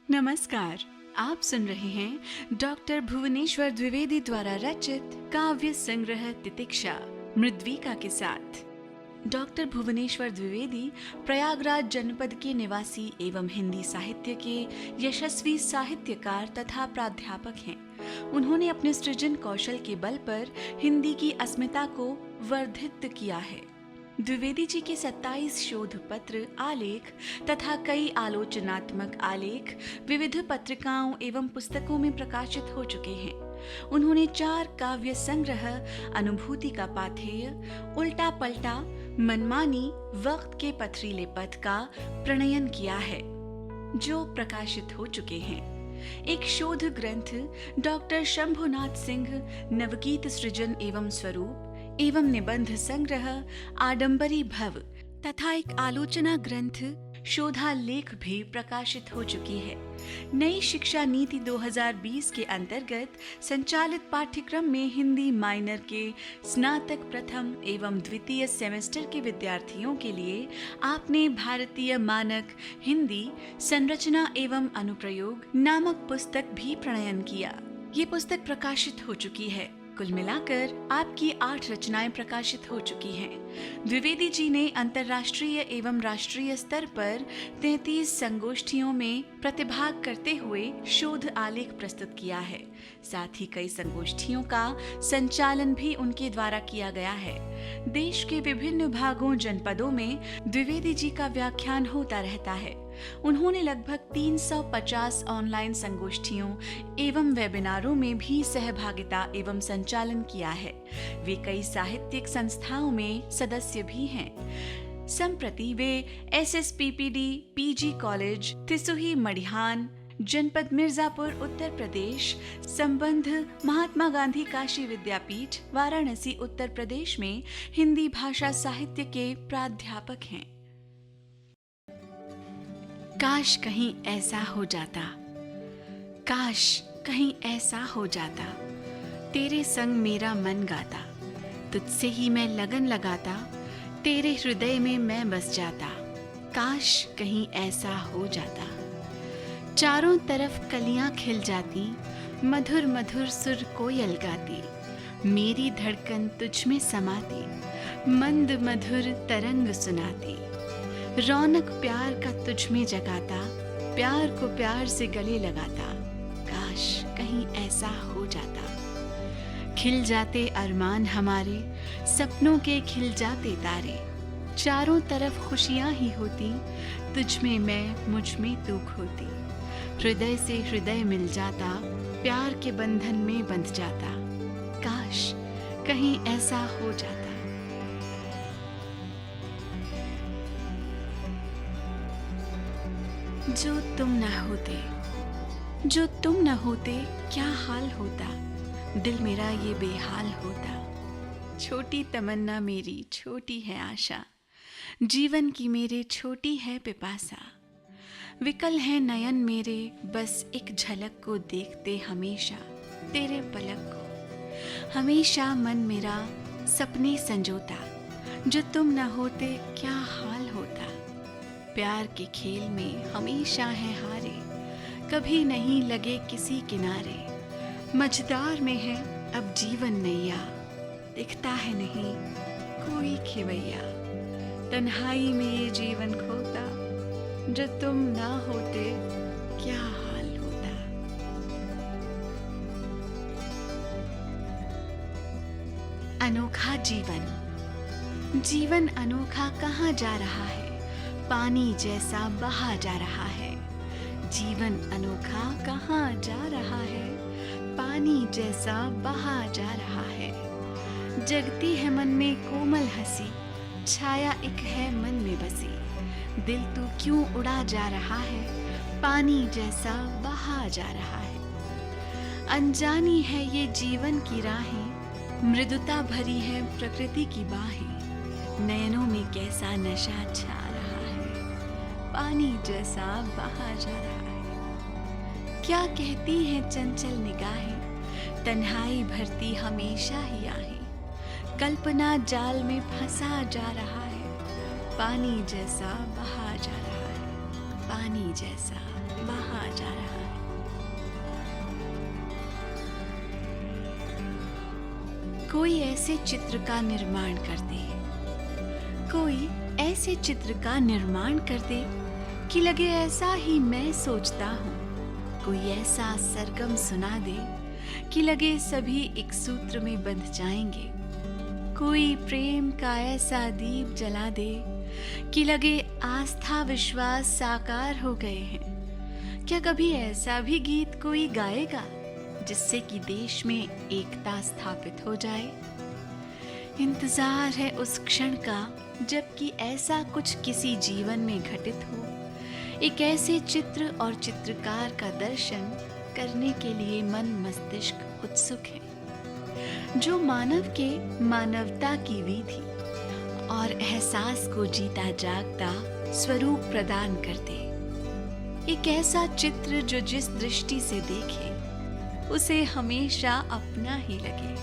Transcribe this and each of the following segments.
नमस्कार। आप सुन रहे हैं डॉक्टर भुवनेश्वर द्विवेदी द्वारा रचित काव्य संग्रह तितिक्षा मृद्विका के साथ। डॉक्टर भुवनेश्वर द्विवेदी प्रयागराज जनपद के निवासी एवं हिंदी साहित्य के यशस्वी साहित्यकार तथा प्राध्यापक हैं। उन्होंने अपने सृजन कौशल के बल पर हिंदी की अस्मिता को वर्धित किया है। द्विवेदी जी के 27 शोध पत्र, आलेख तथा कई आलोचनात्मक आलेख विविध पत्रिकाओं एवं पुस्तकों में प्रकाशित हो चुके हैं। उन्होंने 4 काव्य संग्रह अनुभूति का पाथेय, उल्टा पलटा, मनमानी, वक्त के पथरीले पथ का प्रणयन किया है, जो प्रकाशित हो चुके हैं। एक शोध ग्रंथ डॉक्टर शंभुनाथ सिंह नवगीत सृजन एवं स्वरूप एवं निबंध संग्रह आडंबरी भव तथा एक आलोचना ग्रंथ शोधालेख भी प्रकाशित हो चुकी है। नई शिक्षा नीति 2020 के अंतर्गत संचालित पाठ्यक्रम में हिंदी माइनर के स्नातक प्रथम एवं द्वितीय सेमेस्टर के विद्यार्थियों के लिए आपने भारतीय मानक हिंदी संरचना एवं अनुप्रयोग नामक पुस्तक भी प्रणयन किया। ये पुस्तक प्रकाशित हो चुकी है। कुल मिलाकर आपकी 8 रचनाएं प्रकाशित हो चुकी हैं। द्विवेदी जी ने अंतर्राष्ट्रीय एवं राष्ट्रीय स्तर पर 33 संगोष्ठियों में प्रतिभाग करते हुए शोध आलेख प्रस्तुत किया है। साथ ही कई संगोष्ठियों का संचालन भी उनके द्वारा किया गया है। देश के विभिन्न भागों जनपदों में द्विवेदी जी का व्याख्यान होता रहता है। उन्होंने लगभग 350 ऑनलाइन संगोष्ठियों एवं वेबिनारों में भी सहभागिता एवं संचालन किया है। वे कई साहित्यिक संस्थाओं में सदस्य भी हैं। संप्रति वे SSPPD PG कॉलेज तिसुही मडिहान जनपद मिर्जापुर उत्तर प्रदेश, संबंध महात्मा गांधी काशी विद्यापीठ वाराणसी उत्तर प्रदेश में हिंदी भाषा साहित्य के प्राध्यापक हैं। काश कहीं ऐसा हो जाता, काश कहीं ऐसा हो जाता, तेरे संग मेरा मन गाता, तुझसे ही मैं लगन लगाता, तेरे हृदय में मैं बस जाता, काश कहीं ऐसा हो जाता। चारों तरफ कलियां खिल जाती, मधुर मधुर सुर कोयल गाती, मेरी धड़कन तुझ में समाती, मंद मधुर तरंग सुनाती, रौनक प्यार का तुझ में जगाता, प्यार को प्यार से गले लगाता, काश कहीं ऐसा हो जाता। खिल जाते अरमान हमारे, सपनों के खिल जाते तारे, चारों तरफ खुशियां ही होती, तुझ में मैं मुझ में तू खोती, हृदय से हृदय मिल जाता, प्यार के बंधन में बंध जाता, काश कहीं ऐसा हो जाता। जो तुम न होते, जो तुम न होते क्या हाल होता, दिल मेरा ये बेहाल होता। छोटी तमन्ना मेरी छोटी है आशा, जीवन की मेरे छोटी है पिपासा। विकल है नयन मेरे बस एक झलक को देखते हमेशा, तेरे पलक को हमेशा मन मेरा सपने संजोता। जो तुम न होते क्या हाल होता, प्यार के खेल में हमेशा है हारे, कभी नहीं लगे किसी किनारे। मझदार में है अब जीवन नैया, दिखता है नहीं कोई खिवैया। तन्हाई में ये जीवन खोता, जो तुम ना होते क्या हाल होता। अनोखा जीवन, जीवन अनोखा कहाँ जा रहा है, पानी जैसा बहा जा रहा है। जीवन अनोखा कहाँ जा रहा है, पानी जैसा बहा जा रहा है। जगती है मन में कोमल हंसी, छाया एक है मन में बसी। दिल तू क्यों उड़ा जा रहा है, पानी जैसा बहा जा रहा है। अनजानी है ये जीवन की राहें, मृदुता भरी है प्रकृति की बाहें। नयनों में कैसा नशा छा रहा है, पानी जैसा बहा जा रहा है। क्या कहती हैं चंचल निगाहें, तन्हाई भरती हमेशा ही आहें। कल्पना जाल में फंसा जा रहा है, पानी जैसा बहा जा रहा है, पानी जैसा बहा जा रहा है। कोई ऐसे चित्र का निर्माण कर दे, कोई ऐसे चित्र का निर्माण कर दे कि लगे ऐसा ही मैं सोचता हूँ। कोई ऐसा सरगम सुना दे कि लगे सभी एक सूत्र में बंध जाएंगे। कोई प्रेम का ऐसा दीप जला दे कि लगे आस्था विश्वास साकार हो गए हैं। क्या कभी ऐसा भी गीत कोई गाएगा जिससे कि देश में एकता स्थापित हो जाए? इंतजार है उस क्षण का जबकि ऐसा कुछ किसी जीवन में घटित हो। एक ऐसे चित्र और चित्रकार का दर्शन करने के लिए मन मस्तिष्क उत्सुक है, जो मानव के मानवता की विधि और एहसास को जीता जागता स्वरूप प्रदान कर दे। एक ऐसा चित्र जो जिस दृष्टि से देखे उसे हमेशा अपना ही लगे।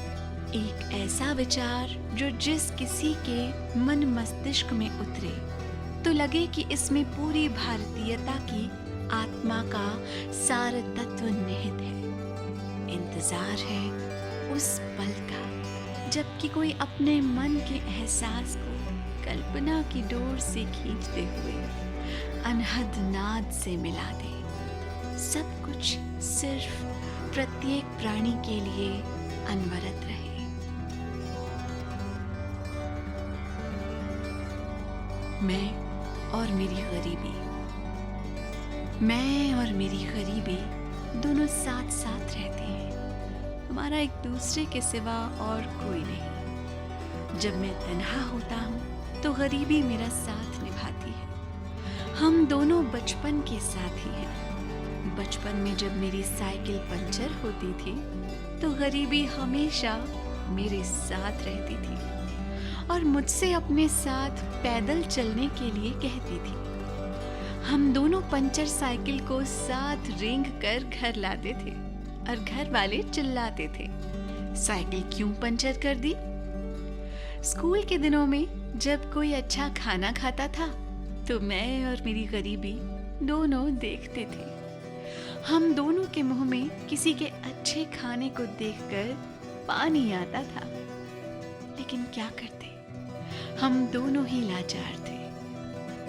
एक ऐसा विचार जो जिस किसी के मन मस्तिष्क में उतरे तो लगे कि इसमें पूरी भारतीयता की आत्मा का सार तत्व निहित है। इंतजार है उस पल का जबकि कोई अपने मन के एहसास को कल्पना की डोर से खींचते हुए अनहद नाद से मिला दे। सब कुछ सिर्फ प्रत्येक प्राणी के लिए अनवरत रहे। मैं और मेरी गरीबी, मैं और मेरी गरीबी दोनों साथ साथ रहते हैं। हमारा एक दूसरे के सिवा और कोई नहीं। जब मैं तन्हा होता हूँ तो गरीबी मेरा साथ निभाती है। हम दोनों बचपन के साथी हैं। बचपन में जब मेरी साइकिल पंचर होती थी तो गरीबी हमेशा मेरे साथ रहती थी और मुझसे अपने साथ पैदल चलने के लिए कहती थी। हम दोनों पंचर साइकिल को साथ रेंग कर घर लाते थे और घर वाले चिल्लाते थे, साइकिल क्यों पंचर कर दी? स्कूल के दिनों में जब कोई अच्छा खाना खाता था तो मैं और मेरी गरीबी दोनों देखते थे। हम दोनों के मुंह में किसी के अच्छे खाने को देखकर पानी आता था, लेकिन क्या करते, हम दोनों ही लाचार थे,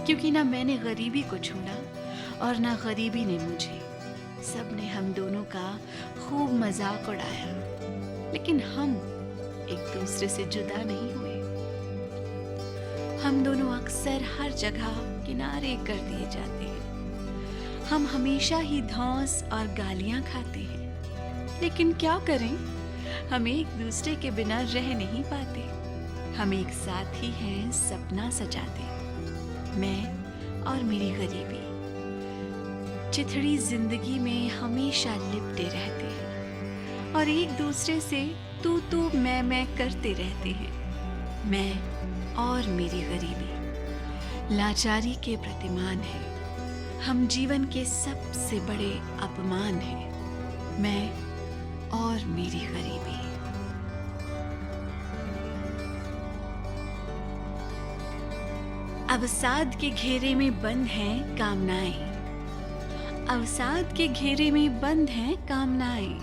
क्योंकि ना मैंने गरीबी को छोड़ा और ना गरीबी ने मुझे। सबने हम दोनों का खूब मजाक उड़ाया, लेकिन हम एक दूसरे से जुदा नहीं हुए। हम दोनों अक्सर हर जगह किनारे कर दिए जाते हैं। हम हमेशा ही धौंस और गालियां खाते हैं, लेकिन क्या करें, हम एक दूसरे के बिना रह नहीं पाते। हम एक साथ ही हैं सपना सजाते, मैं और मेरी गरीबी। चिथड़ी जिंदगी में हमेशा लिपटे रहते हैं और एक दूसरे से तू मैं करते रहते हैं। मैं और मेरी गरीबी लाचारी के प्रतिमान है। हम जीवन के सबसे बड़े अपमान हैं, मैं और मेरी गरीबी। अवसाद के घेरे में बंद हैं कामनाएं, अवसाद के घेरे में बंद हैं कामनाएं।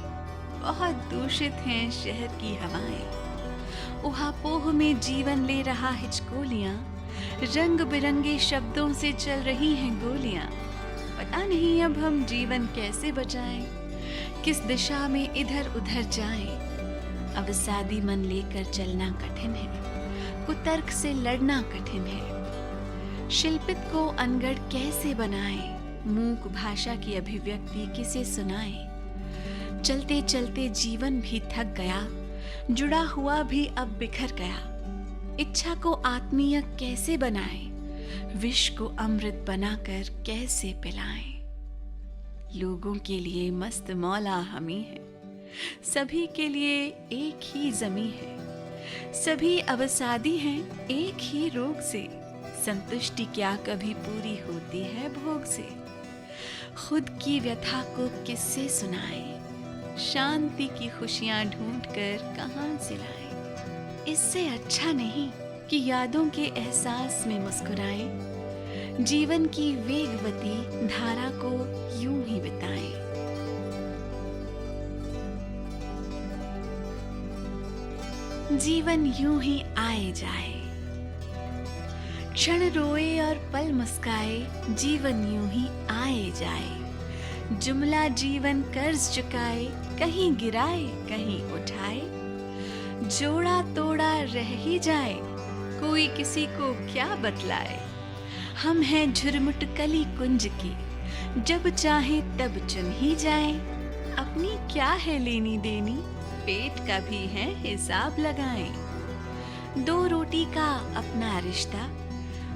बहुत दूषित हैं शहर की हवाएं। उहापोह में जीवन ले रहा हिचकोलियां, रंग बिरंगे शब्दों से चल रही हैं गोलियां। पता नहीं अब हम जीवन कैसे बचाएं, किस दिशा में इधर उधर जाएं। अवसादी मन लेकर चलना कठिन है, कुतर्क से लड़ना कठिन है। शिल्पित को अनगढ़ कैसे बनाएं, मूक भाषा की अभिव्यक्ति किसे सुनाएं। चलते चलते जीवन भी थक गया, जुड़ा हुआ भी अब बिखर गया। इच्छा को आत्मीय कैसे बनाएं, विष को अमृत बनाकर कैसे पिलाएं। लोगों के लिए मस्त मौला हम ही है, सभी के लिए एक ही जमी है। सभी अवसादी हैं एक ही रोग से, संतुष्टि क्या कभी पूरी होती है भोग से। खुद की व्यथा को किससे सुनाएं, शांति की खुशियां ढूंढकर कहां से लाएं। इससे अच्छा नहीं कि यादों के एहसास में मुस्कुराएं, जीवन की वेगवती धारा को यूं ही बिताएं। जीवन यूं ही आए जाए, क्षण रोए और पल मुस्काए, जीवन यूं ही आए जाए। जुमला जीवन कर्ज चुकाए, कहीं गिराए कहीं उठाए, जोड़ा तोड़ा रह ही जाए, कोई किसी को क्या बतलाए। हम हैं झुरमुट कली कुंज की, जब चाहे तब चुन ही जाए। अपनी क्या है लेनी देनी, पेट का भी है हिसाब लगाएं। दो रोटी का अपना रिश्ता,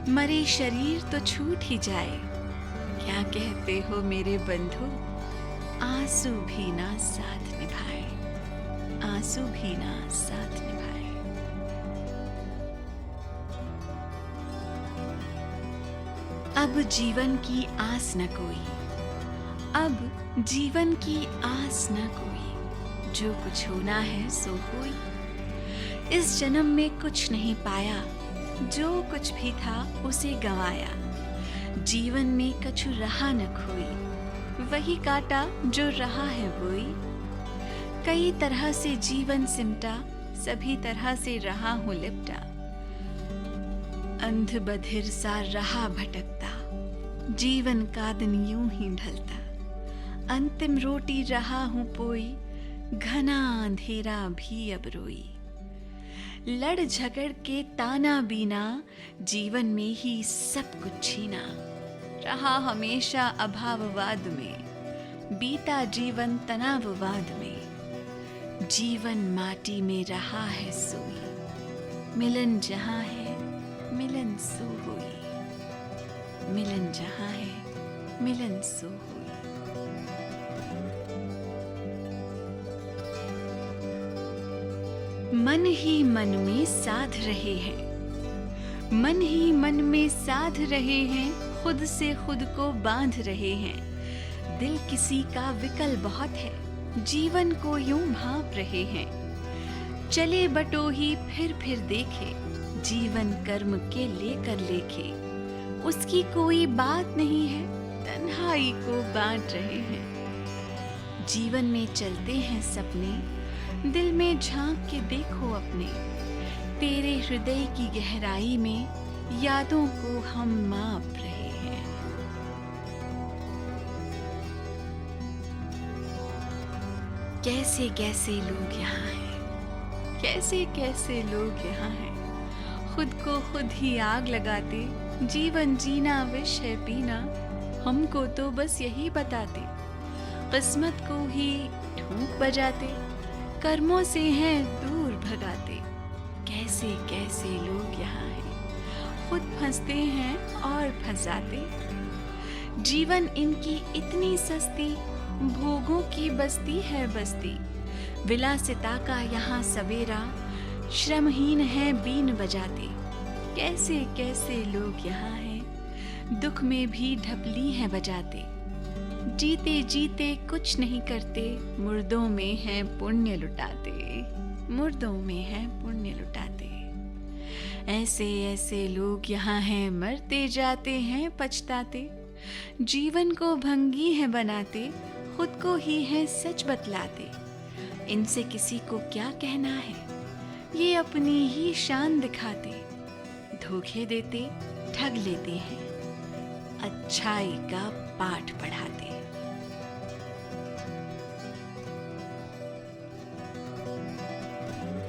मरे शरीर तो छूट ही जाए। क्या कहते हो मेरे बंधु, आंसू भी ना साथ निभाए, आंसू भी ना साथ निभाए। अब जीवन की आस न कोई, अब जीवन की आस न कोई, जो कुछ होना है सो हुई। इस जन्म में कुछ नहीं पाया, जो कुछ भी था उसे गंवाया। जीवन में कछु रहा न खोई, वही काटा जो रहा है वोई। कई तरह से जीवन सिमटा, सभी तरह से रहा हूँ लिपटा। अंध बधिर सा रहा भटकता, जीवन का दिन यूं ही ढलता। अंतिम रोटी रहा हूं पोई, घना अंधेरा भी अब रोई। लड़ झगड़ के ताना बीना, जीवन में ही सब कुछ छीना। रहा हमेशा अभाववाद में, बीता जीवन तनाववाद में। जीवन माटी में रहा है सोई, मिलन जहां है मिलन सो होई। मिलन जहां है मिलन सो होई। मन ही मन में साध रहे हैं, मन ही मन में साध रहे हैं, खुद से खुद को बांध रहे हैं। दिल किसी का विकल बहुत है, जीवन को यूं भांप रहे हैं। चले बटोही फिर देखे, जीवन कर्म के लेकर लेखे। उसकी कोई बात नहीं है, तन्हाई को बांट रहे हैं। जीवन में चलते हैं सपने, दिल में झांक के देखो अपने। तेरे हृदय की गहराई में यादों को हम माप रहे हैं। कैसे कैसे लोग यहाँ हैं, कैसे कैसे लोग यहाँ हैं। खुद को खुद ही आग लगाते, जीवन जीना विष है पीना। हमको तो बस यही बताते, किस्मत को ही ठूंक बजाते। कर्मों से हैं दूर भगाते, कैसे कैसे लोग यहाँ हैं। खुद फंसते हैं और फंसाते। जीवन इनकी इतनी सस्ती, भोगों की बस्ती है बस्ती। विलासिता का यहाँ सवेरा, श्रमहीन है बीन बजाते। कैसे कैसे लोग यहाँ हैं, दुख में भी ढपली है बजाते। जीते जीते कुछ नहीं करते, मुर्दों में है पुण्य लुटाते। मुर्दों में है पुण्य लुटाते। ऐसे ऐसे लोग यहाँ हैं, मरते जाते हैं पछताते। जीवन को भंगी है बनाते, खुद को ही है सच बतलाते। इनसे किसी को क्या कहना है, ये अपनी ही शान दिखाते। धोखे देते, ठग लेते हैं, अच्छाई का पाठ पढ़ाते।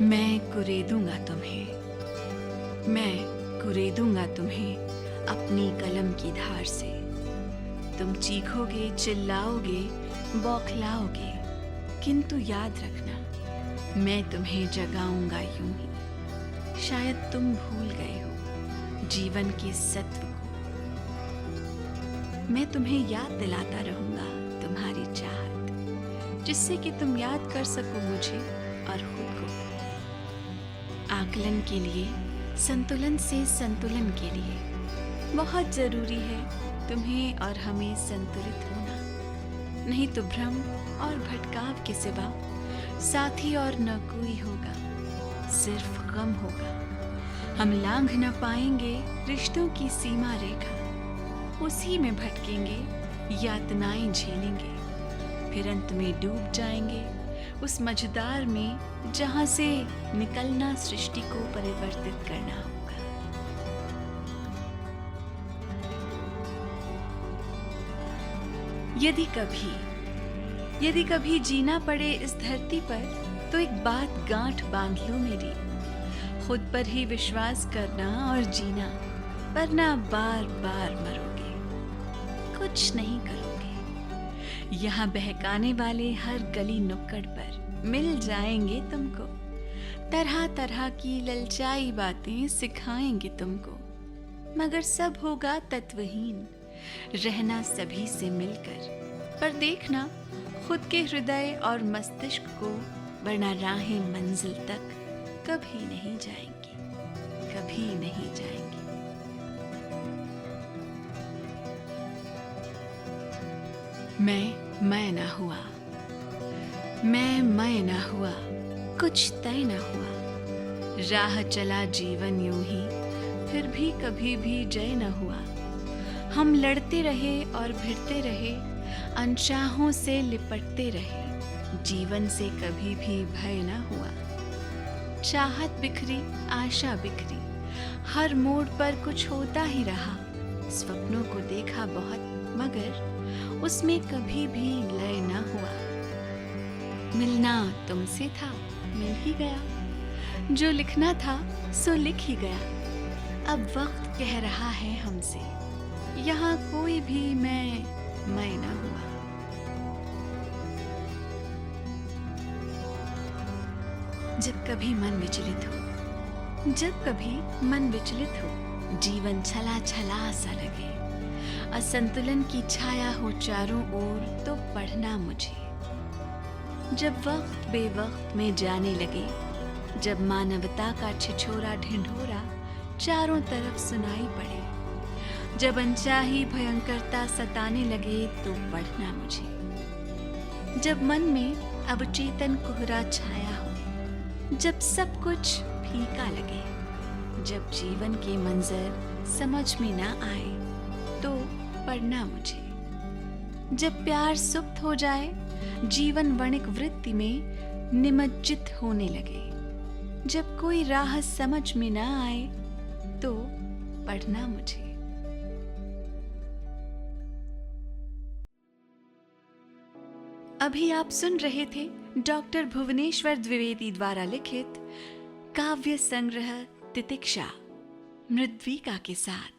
मैं कुरेदूंगा तुम्हें, मैं कुरेदूंगा तुम्हें अपनी कलम की धार से। तुम चीखोगे, चिल्लाओगे, बौखलाओगे, किंतु याद रखना मैं तुम्हें जगाऊंगा यूं ही। शायद तुम भूल गए हो जीवन के सत्व को। मैं तुम्हें याद दिलाता रहूंगा तुम्हारी चाहत, जिससे कि तुम याद कर सको मुझे और खुद को। आकलन के लिए, संतुलन से संतुलन के लिए बहुत जरूरी है तुम्हें और हमें संतुलित होना। नहीं तो भ्रम और भटकाव के सिवा साथी और न कोई होगा, सिर्फ गम होगा। हम लांघ न पाएंगे रिश्तों की सीमा रेखा, उसी में भटकेंगे, यातनाएं झेलेंगे, फिर अंत में डूब जाएंगे उस मझधार में जहां से निकलना सृष्टि को परिवर्तित करना होगा। यदि कभी जीना पड़े इस धरती पर, तो एक बात गांठ बांध लो मेरी, खुद पर ही विश्वास करना और जीना, वरना बार बार मरोगे, कुछ नहीं करोगे। यहाँ बहकाने वाले हर गली नुक्कड़ पर मिल जाएंगे तुमको, तरह तरह की ललचाई बातें सिखाएंगे तुमको, मगर सब होगा तत्वहीन, रहना सभी से मिलकर। पर देखना खुद के हृदय और मस्तिष्क को, वरना राहें मंजिल तक कभी नहीं जाएंगी, कभी नहीं जाएंगी। मैं ना हुआ, मैं ना हुआ, कुछ तय ना हुआ, राह चला जीवन यूं ही, फिर भी कभी भी जय न हुआ। हम लड़ते रहे और भिड़ते रहे, अनचाहों से लिपटते रहे, जीवन से कभी भी भय न हुआ। चाहत बिखरी, आशा बिखरी, हर मोड़ पर कुछ होता ही रहा। स्वप्नों को देखा बहुत, मगर उसमें कभी भी लय न हुआ। मिलना तुमसे था, मिल ही गया, जो लिखना था सो लिख ही गया। अब वक्त कह रहा है हमसे, यहाँ कोई भी मैं न हुआ। जब कभी मन विचलित हो, जीवन छला छला सा लगे, असंतुलन की छाया हो चारों ओर, तो पढ़ना मुझे। जब वक्त बेवक्त में जाने लगे, जब मानवता का छिछोरा ढिंढोरा चारों तरफ सुनाई पड़े, जब अनचाही भयंकरता सताने लगे, तो पढ़ना मुझे। जब मन में अवचेतन कोहरा छाया हो, जब सब कुछ फीका लगे, जब जीवन के मंजर समझ में ना आए, तो पढ़ना मुझे। जब प्यार सुप्त हो जाए, जीवन वणिक वृत्ति में निमज्जित होने लगे, जब कोई राह समझ में ना आए, तो पढ़ना मुझे। अभी आप सुन रहे थे डॉक्टर भुवनेश्वर द्विवेदी द्वारा लिखित काव्य संग्रह तितिक्षा, मृद्विका के साथ।